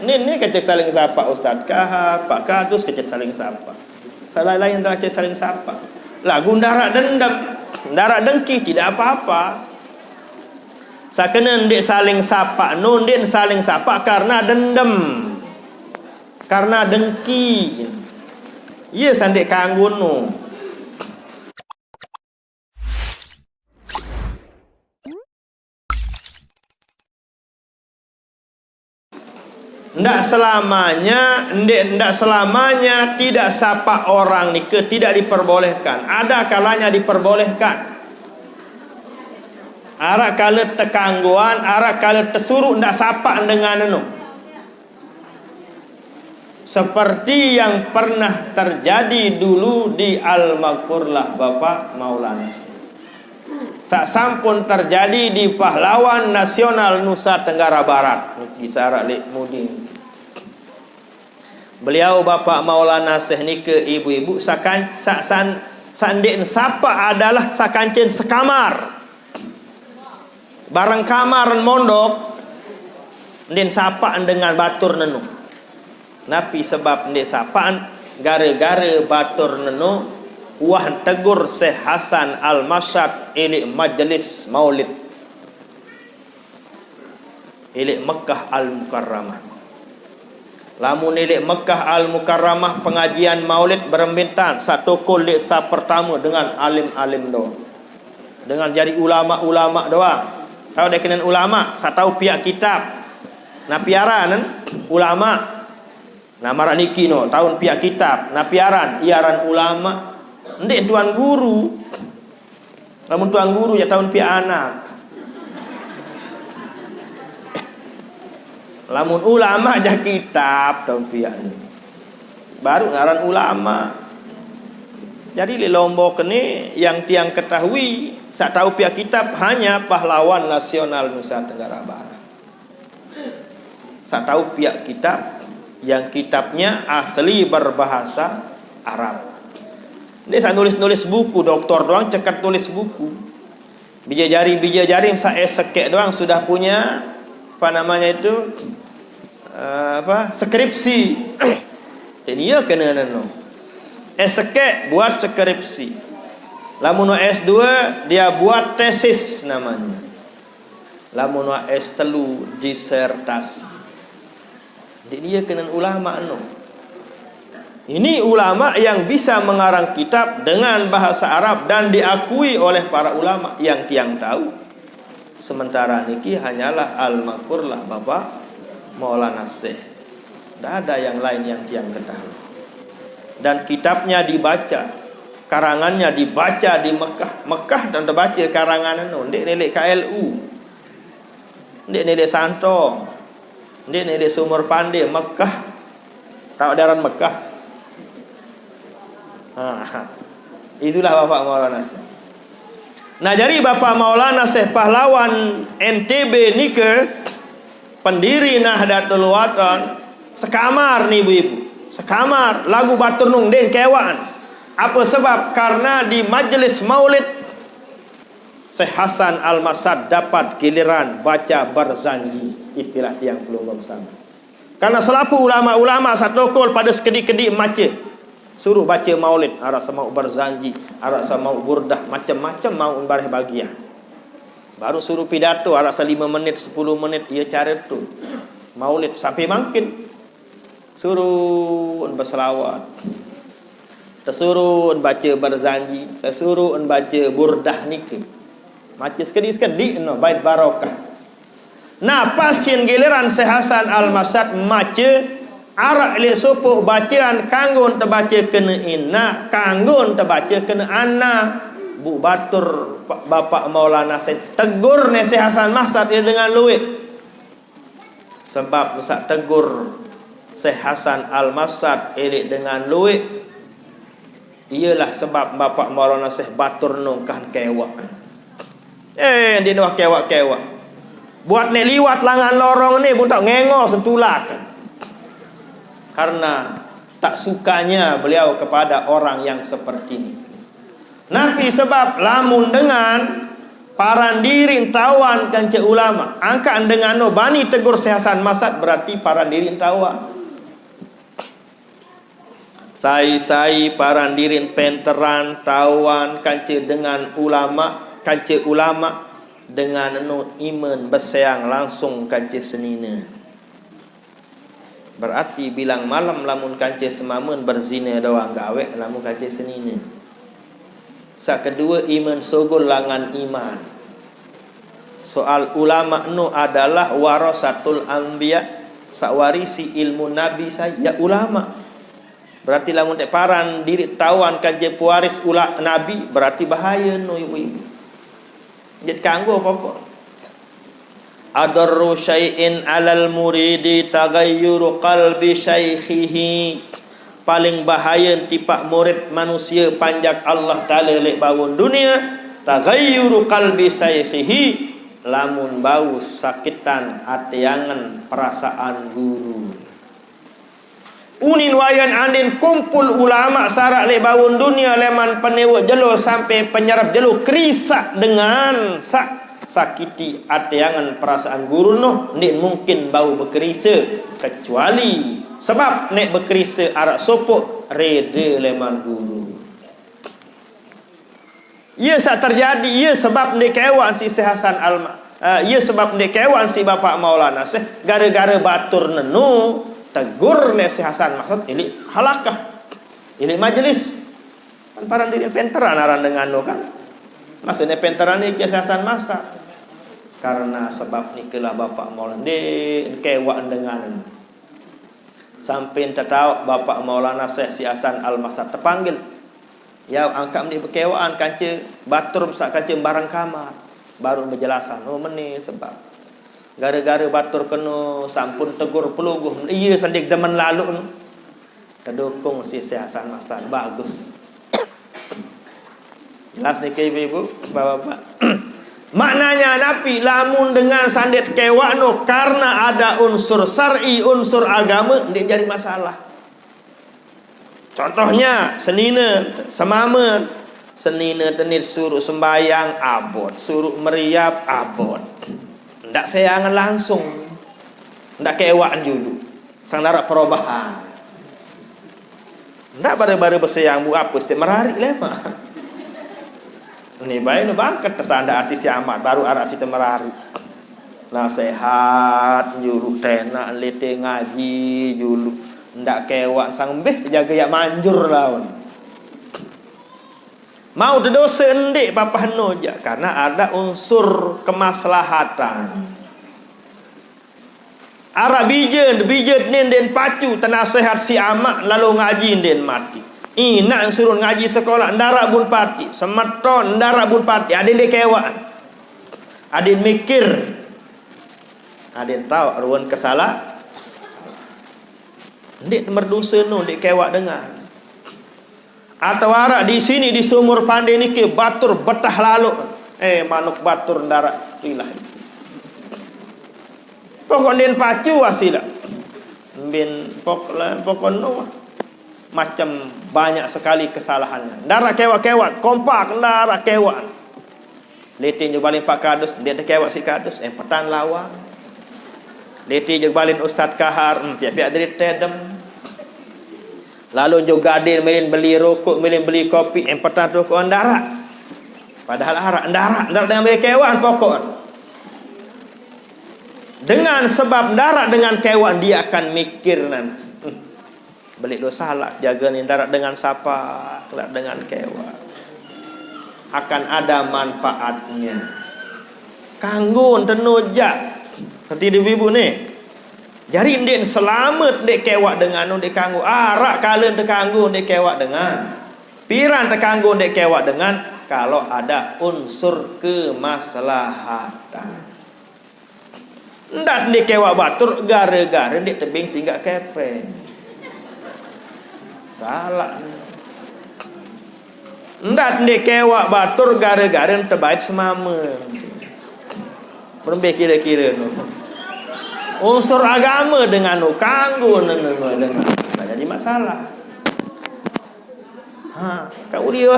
Ni kecek saling sapa Ustaz Kahar, Pak Kadus kecek saling sapa. Salah lain tak kecek saling sapa. Lagu darak dendam, darak dengki tidak apa-apa. Sakena ndik saling sapa, ndik saling sapa karena dendam. Karena dengki. Iya sandik kanggun no. Ndak selamanya tidak sapa orang ni ke tidak diperbolehkan. Ada kalanya diperbolehkan. Arak kala tekangguan, arak kala tersuruh ndak sapa dengan anu. Seperti yang pernah terjadi dulu di Al-Maghfurlah Bapak Maulana. Sampun terjadi di pahlawan nasional Nusa Tenggara Barat. Niki sarak lek mudi. Beliau Bapak Maulana Syekh ni ke ibu-ibu sandik sapa adalah sakancen sekamar. Barang kamar mondok ndin sapa dengan batur nenu. Napi sebab ndek sapaan gara-gara batur nenu wah tegur Syekh Hasan Al-Masyad ilik majlis maulid ilik Mekah Al-Mukarramah. Lamun ilik Mekah Al-Mukarramah pengajian maulid berembitan satu kulit sa pertama dengan alim-alim doang, dengan jadi ulama-ulama doang. Tahu dekinan ulama, sa tahu pihak kitab na piaran ulama na maraniki no tahun pihak kitab na piaran iaran ulama. Ndek tuan guru. Namun tuan guru ya tahun pihak anak. Lamun ulama aja kitab tahun pihak ni. Baru ngaran ulama. Jadi di Lombok ini yang tiang ketahui, saya tahu pihak kitab hanya pahlawan nasional Nusa Tenggara Barat. Saya tahu pihak kitab yang kitabnya asli berbahasa Arab. Ini saya nulis buku, doktor doang cekat tulis buku. Bija jari saya sekek doang sudah punya apa namanya itu skripsi. Jadi ya kena nano. Sekek buat skripsi. Lamun S2 dia buat tesis namanya. Lamun S3 disertasi. Jadi dia kena ulama no. Ini ulama yang bisa mengarang kitab dengan bahasa Arab dan diakui oleh para ulama yang tiang tahu. Sementara niki hanyalah Al-Maghfurlah Bapak Maulana Syekh. Tidak ada yang lain yang tiang ketahui. Dan kitabnya dibaca, karangannya dibaca di Mekah dan terbaca karangan ndek nelik KLU, ndek nelik Santo, ndek nelik Sumur Pandai Mekah. Tahu daerah Mekah. Itulah Bapak Maulana Syekh. Nah jadi Bapak Maulana Syekh pahlawan NTB nike pendiri Nahdlatul Watan sekamar nih ibu-ibu, sekamar lagu batur nung den kewaan. Apa sebab? Karena di majelis maulid Syekh Hasan Al-Masyad dapat giliran baca berzanji, istilah tiang pelunggung sama. Karena selaku ulama-ulama satu kol pada sekedi-kedi mace suruh baca maulid, arak semau berzanji, arak semau burdah, macam-macam mau bareh bagian. Baru suruh pidato, arak 5 menit, 10 menit, ia cara tu. Maulid sampai makin. Suruh berselawat. Tersuruh baca berzanji, tersuruh baca burdah niki. Macam sekedi-sekedi no bait barokah. Nah, pasien giliran Syekh Hasan Al-Masyad maca arak le sopo bacaan kanggun terbaca kena inna, kanggun terbaca kena anna. Bu batur Bapak Maulana Syekh tegur ne Syekh Hasan Masyad dengan luit. Sebab musak tegur Syekh Hasan Al-Masyad elik dengan luit. Iyalah sebab Bapak Maulana Syekh batur nungkan kewak. Dia nak kewak-kewak. Buat ne liwat langan lorong ni pun tak ngengok sentulak. Karena tak sukanya beliau kepada orang yang seperti ini. Nabi sebab lamun dengan Parandirin tawan kanca ulama. Angka dengan no bani tegur sehasan masat berarti parandirin tawan. Sai parandirin penteran tawan kanca dengan ulama, kanca ulama dengan no iman beseang langsung kanca senina. Berarti bilang malam lamun kanca semamun berzina doang gawe lamun kanca senina. Sak kedua iman sogol langan iman. Soal ulama nu adalah warasatul anbiya, sawarisi ilmu nabi saja ulama. Berarti lamun tek paran diri tawan kanca pewaris nabi berarti bahaya nu ibu-ibu. Jadi kanggo apa-apa. Adarru syai'in 'alal muridi taghayyuru qalbi syaikhihi. Paling bahaya tipak murid manusia panjak Allah Ta'ala lek bawun dunia taghayyuru qalbi syaikhihi, lamun bau sakitan atiangan perasaan guru. Unin wayan andin kumpul ulama sarak lek bawun dunia leman penewa jelo sampai penyerap jelo krisak dengan sakiti atiangan perasaan guru no ndik mungkin bau bekerisa kecuali sebab nek bekerisa arak sopok rede leman guru. Ia sak terjadi ia sebab nek kewan si Hasan Alma. Ia sebab nek kewan si Bapak Maulana Syekh gara-gara batur nenu tegur nek si Hasan maksud ini halakah. Ini majelis kan parang diri penteran aran dengan no kan. Maksudnya penteran ni si Hasan masa. Karena sebab nikelah Bapak Maulana kewaan dengan sampai tertawa Bapak Maulana Syekh si Hasan Al-Masar terpanggil. Ya angkat mendik berkewaan kanca batur sak kanca barang kamar. Baru berjelasan oh meni sebab gara-gara batur kena sampun tegur peluguh. Iya sendik zaman lalu terdukung si Hasan Masar bagus. Jelas ni ke ibu bapak-bapak. Maknanya Nabi lamun dengan sandet kewano karena ada unsur syar'i, unsur agama dia jadi masalah. Contohnya senina semamen, senina tenir suruh sembayang abot, suruh meriap abot. Ndak sayangan langsung. Ndak kewaan dulu. Sang darat perubahan. Ndak bare-bare beseyang bu apus te merari lemah. Ini baik nu bangket tersanda artis amat baru arah si temerari. Nasihat juru tena lete ngaji julu ndak kewak sang beh jaga ya manjur lawan. Mau dosa endik papa noja karena ada unsur kemaslahatan. Arab bijen den pacu tenasehat si amak lalu ngaji den mati. Nak suruh ngaji sekolah ndarak bun pati semeton ndarak bun pati ada dia kewaan ada mikir ada tahu ruan kesalah ndik merdosa no ndik kewak dengar atau arak di sini di sumur pandai ni ke batur betah lalu manuk batur ndarak ilah pokok den pacu asila bin pokok no macam banyak sekali kesalahannya. Darah kewat-kewat, kompak darah kewat. Letin juga balin Pak Kadus, dia kewat si Kadus, petan lawang. Letin juga balin Ustaz Kahar, pihak dari tedem. Lalu juga dia beli rokok, beli kopi, petan rokok darah. Padahal darah dengan beli kewat pokok. Dengan sebab darah dengan kewat dia akan mikir nanti. Beli dosa lah jaga ni darat dengan sapa dengan kewa akan ada manfaatnya kanggo tenujak seperti ibu ni jari ndek selamat dek kewa dengan ndek kanggo arak kalen terkanggo ndek kewa dengan piran terkanggo ndek kewa dengan kalau ada unsur kemaslahatan ndak ndek kewa batur gara-gara ndek tebing sehingga kepeng salah. Ndak ndek kewak batur gara-gara terbaik semama. Berembeh kira-kira no. Unsur agama dengan no kanggo dengan jadi masalah. Kau dia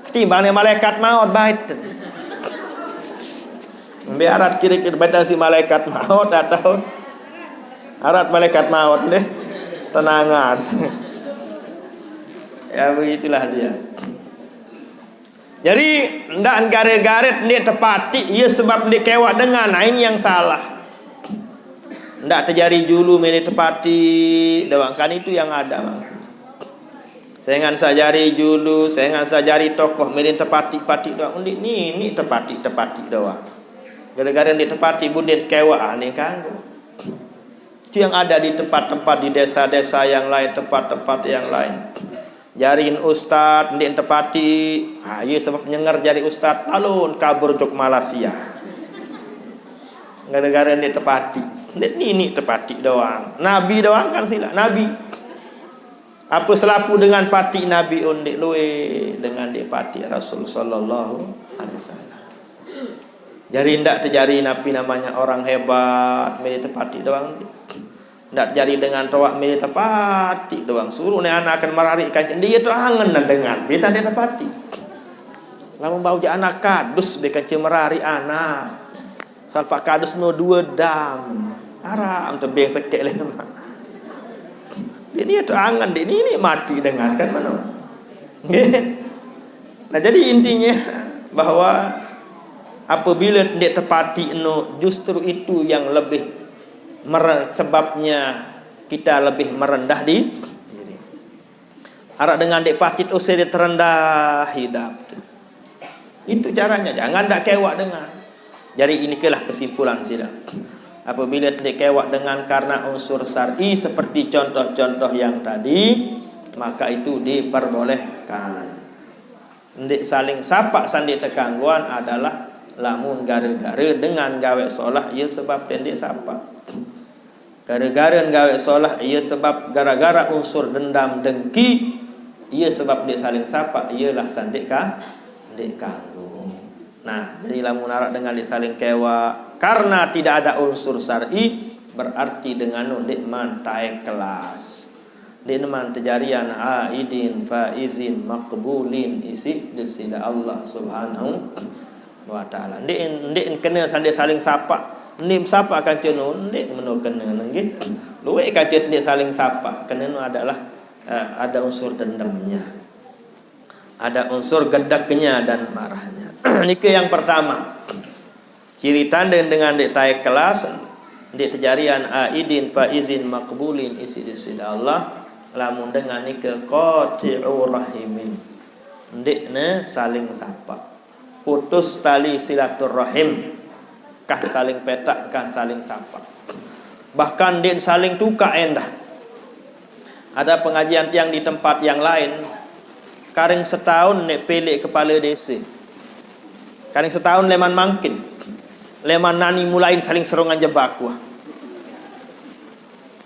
ketimbang malaikat maut baik. Biarat kira-kira baca si malaikat maut atau arat malaikat maut deh tenangan. Ya begitulah dia. Jadi ndak garet-garet dia tepati, ia sebab dia kewak dengan ini yang salah. Ndak terjadi julu meni tepati, dawangkan itu yang ada bang. Saya ngan sajari julu, saya ngan sajari tokoh meni tepati-pati doang. Ini tepati doang. Gara-gara dia tepati bundit kewak ni kanggo. Itu yang ada di tempat-tempat di desa-desa yang lain, tempat-tempat yang lain. Jariin ustad ndek tepati, iya sebab nyenger jari ustad alun kabur jok Malaysia. Gara-gara ndek tepati. Ndek ini tepati doang. Nabi doang kan sila, nabi. Apa selapu dengan pati nabi ndek luwe dengan ndek pati Rasul sallallahu alaihi wasallam. Jari ndak terjadi nabi namanya orang hebat, milih tepati doang. Ndak jadi dengan tawak milih tepati doang. Suruh ni anak akan merarikan dia tu angen dengan beta dia tepati. Lamun bau je anak kadus beka cemerari anak. Salpak kadus no 2 dam. Haram tebeng sekek le mak. Dia tu angen ini mati dengan kan mana. Nah jadi intinya bahwa apabila dia tepati no justru itu yang lebih sebabnya kita lebih merendah di diri. Arak dengan dek patit usir terendah hidup. Itu caranya. Jangan dak kewak dengan. Jadi inilah kesimpulan sila. Apabila dek kewak dengan karena unsur syar'i seperti contoh-contoh yang tadi, maka itu diperbolehkan. Ndek saling sapak sandi tekangguan adalah lamun gara-gara dengan gawe solah ia sebab pendek sapak. Gara-gara gawe solah ia sebab gara-gara unsur dendam dengki ia sebab dia saling sapa ialah sandik dek kanggo. Nah, jadi lamun arak dengan dia saling kewa karena tidak ada unsur syar'i berarti dengan dek man taek kelas. Dek man tejarian aidin faizin maqbulin isi desida Allah Subhanahu wa taala. Dek kena sandik saling sapa. Nim sapa akan cenun ndek menu kena nggih. Luwe kacet dia saling sapa. Kena adalah ada unsur dendamnya. Ada unsur gedeknya dan marahnya. Niki yang pertama. Ciri tanda dengan ndek taek kelas ndek tejarian aidin faizin maqbulin isi Allah lamun dengan niki qati'ur rahimin. Ndekne saling sapa. Putus tali silaturrahim. Kah saling petak, kah saling sapa. Bahkan dia saling tukar endah. Ada pengajian yang di tempat yang lain, karing setahun nek pelik kepala desa. Karing setahun leman mangkin. Leman nani mulain saling serongan jebak wah.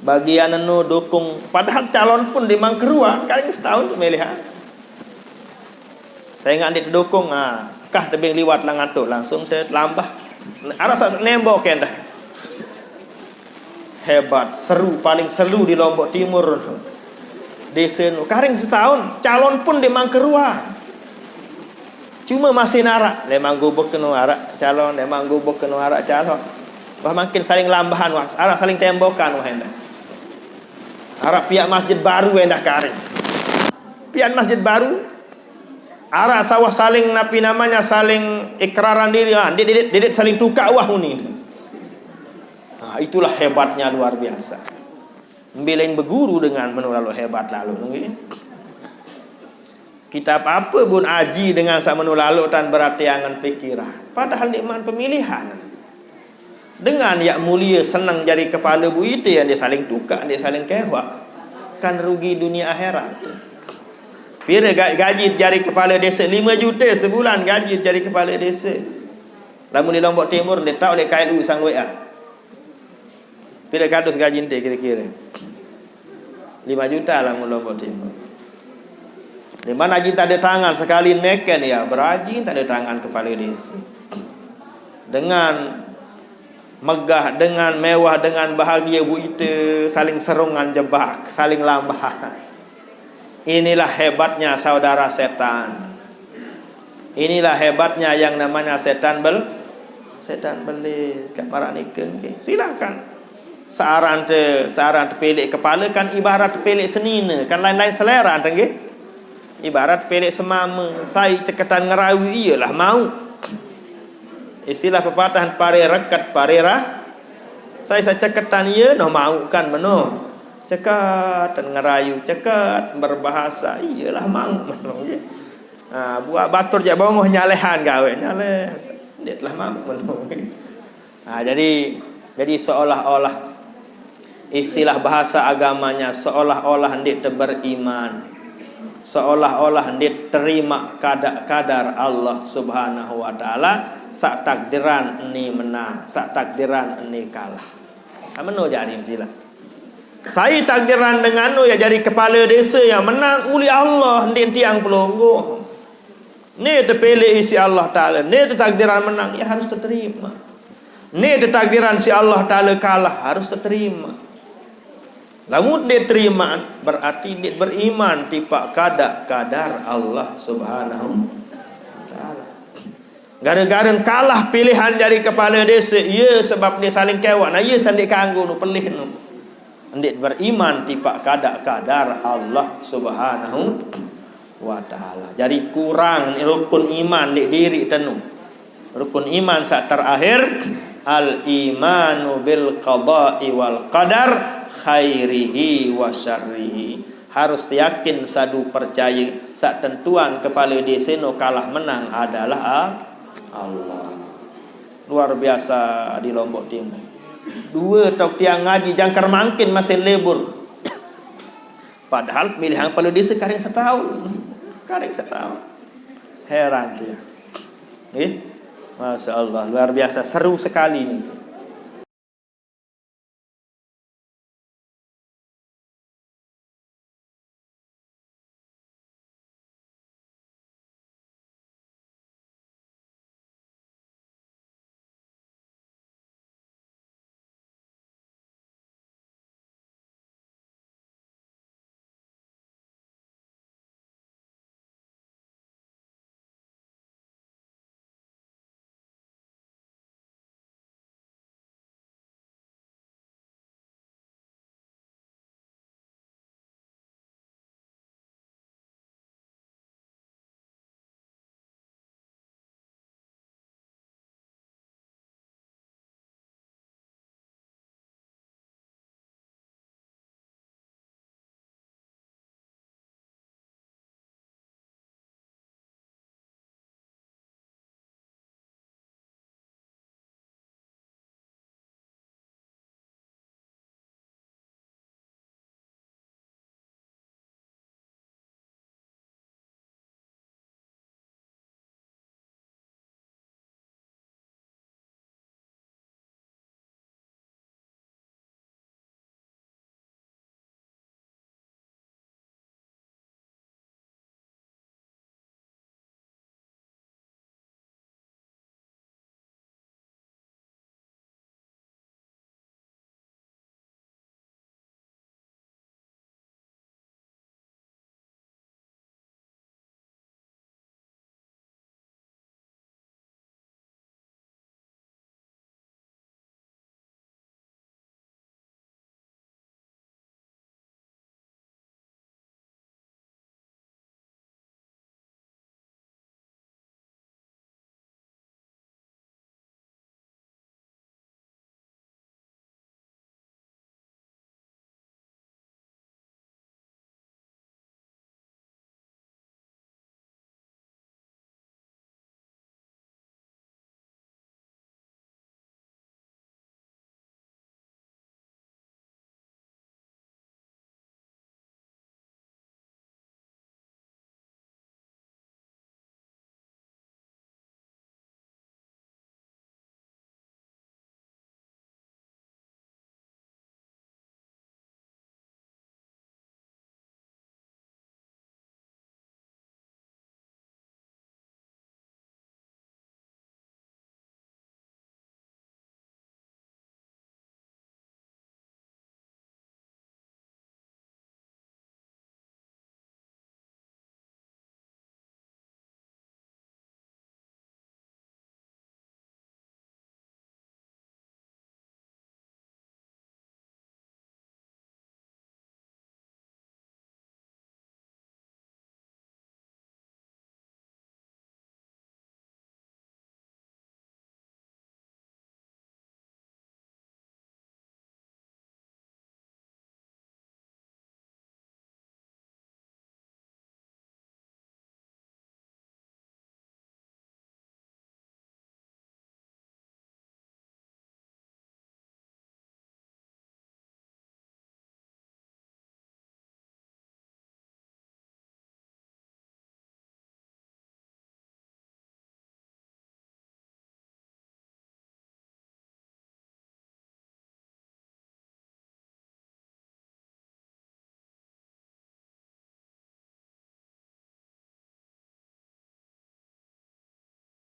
Bagian anu dukung, padahal calon pun di mangkerua, karing setahun melihat. Saya nggak didukung, kah tebing liwat langato langsung terlambah. Arasa nembok dah. Hebat, seru, paling seru di Lombok Timur. Desa karing setahun, calon pun di Mangkerua. Cuma masih narak, lemang gubuk kena arak calon, lemang gubuk kena arak calon. Bah makin saling lambahan wah, arak saling tembokan wah hendak. Arak pihak masjid baru hendak karing. Pihak masjid baru ara sawah saling napi namanya saling ikraran diri dedek saling tukar wah ni. Itulah hebatnya luar biasa. Mbelain berguru dengan menulalu hebat lalu nggih. Kitab apa pun aji dengan sak menulalu tan berarti angan pikiran. Padahal nikmat pemilihan. Dengan yang mulia senang jadi kepala bu itu yang dia saling tukar, dia saling kewak. Kan rugi dunia akhirat. Pira gaji jari kepala desa 5 juta sebulan gaji jari kepala desa. Lamun di Lombok Timur dia tak oleh KLU sang WA. Pira kadus gaji ente kira-kira? 5 juta lamun Lombok Timur. Di mana haji tak ada tangan sekali neken ya, berhaji tak ada tangan kepala desa. Dengan megah, dengan mewah, dengan bahagia bu itu saling serungan jebak, saling lambahan. Inilah hebatnya saudara setan. Inilah hebatnya yang namanya setan setan beli kat marak nikah okay. Silakan. Searang terpelik kepala kan ibarat terpelik senina, kan lain-lain selera tengge. Ibarat pelik semama, saya ceketan ngerawi iyalah mau. Istilah pepatah pare rekat parera. Saya ceketan iya noh mau kan meno. Cekat ngerayu, cekat berbahasa iyalah mau meno okay. Buat batur je bongoh nyalehan gawe nyaleh. Ditlah mau meno okay. Jadi seolah-olah istilah bahasa agamanya seolah-olah hendak beriman, seolah-olah hendak terima kadar Allah Subhanahu wa taala, sak takdiran ini menang, sak takdiran ini kalah. Ameno jadi mestilah. Saya takdiran dengan ya jadi kepala desa yang menang uli Allah hendak tiang pelonggo. Ni terpilih isi Allah taala, ni takdiran menang ya harus diterima. Ni takdiran si Allah taala kalah harus diterima. Lamun dia terima berarti dia beriman tipak kadar Allah Subhanahu wa taala. Gara-gara kalah pilihan dari kepala desa, ya sebab dia saling kewak, nah ya sandik kanggo nu pelih nu. Ndik beriman tipak kadar Allah Subhanahu wa taala. Jadi kurang rukun iman di diri tenu. Rukun iman saat terakhir al imanu bil qada'i wal qadar khairihi wa syarrihi. Harus yakin sadu percaya sak tentuan kepala desa no kalah menang adalah Allah. Luar biasa di Lombok Timur. Dua tok tiang ngaji jangkar mangkin masih lebur. Padahal pilihan kepala desa karing setahun. Karing setahun. Heran dia. Masya Allah, luar biasa seru sekali ini.